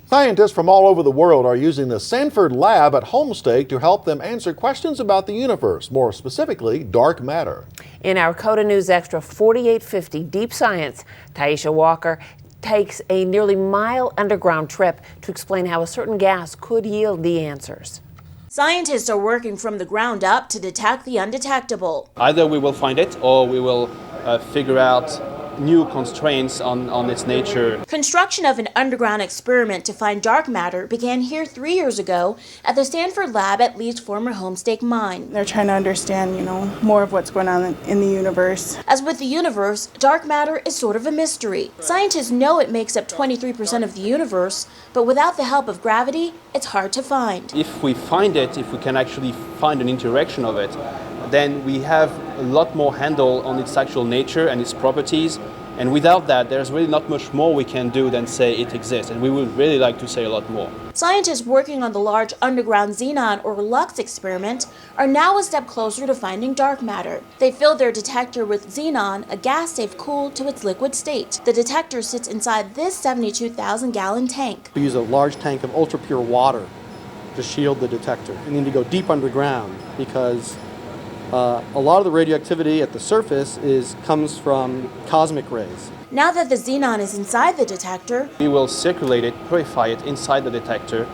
Scientists from all over the world are using the Sanford lab at Homestake to help them answer questions about the universe, more specifically, dark matter. In our Coda News Extra 4850 Deep Science, Taisha Walker takes a nearly mile underground trip to explain how a certain gas could yield the answers. Scientists are working from the ground up to detect the undetectable. Either we will find it or we will figure out new constraints on its nature. Construction of an underground experiment to find dark matter began here 3 years ago at the Sanford lab at Lee's former Homestake mine. They're trying to understand, more of what's going on in the universe. As with the universe, dark matter is sort of a mystery. Scientists know it makes up 23% of the universe, but without the help of gravity, it's hard to find. If we find it, if we can actually find an interaction of it, then we have a lot more handle on its actual nature and its properties. And without that, there's really not much more we can do than say it exists. And we would really like to say a lot more. Scientists working on the Large Underground Xenon or LUX experiment are now a step closer to finding dark matter. They filled their detector with xenon, a gas they've cooled to its liquid state. The detector sits inside this 72,000-gallon tank. We use a large tank of ultra-pure water to shield the detector. We need to go deep underground because a lot of the radioactivity at the surface comes from cosmic rays. Now that the xenon is inside the detector, we will circulate it, purify it inside the detector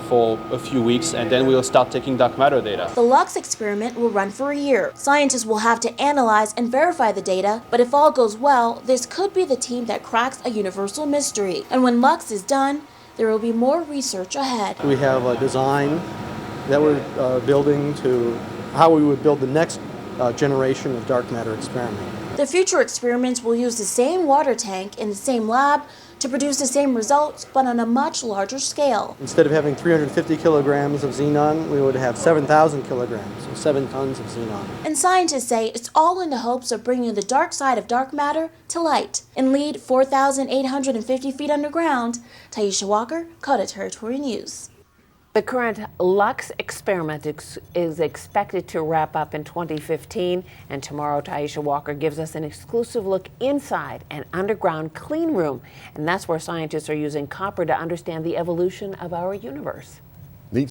for a few weeks, and then we will start taking dark matter data. The LUX experiment will run for a year. Scientists will have to analyze and verify the data, but if all goes well, this could be the team that cracks a universal mystery. And when LUX is done, there will be more research ahead. We have a design that we're building to how we would build the next generation of dark matter experiment. The future experiments will use the same water tank in the same lab to produce the same results, but on a much larger scale. Instead of having 350 kilograms of xenon, we would have 7,000 kilograms, so 7 tons of xenon. And scientists say it's all in the hopes of bringing the dark side of dark matter to light. In Lead, 4,850 feet underground, Taisha Walker, Coda Territory News. The current LUX experiment is expected to wrap up in 2015, and tomorrow Taisha Walker gives us an exclusive look inside an underground clean room, and that's where scientists are using copper to understand the evolution of our universe.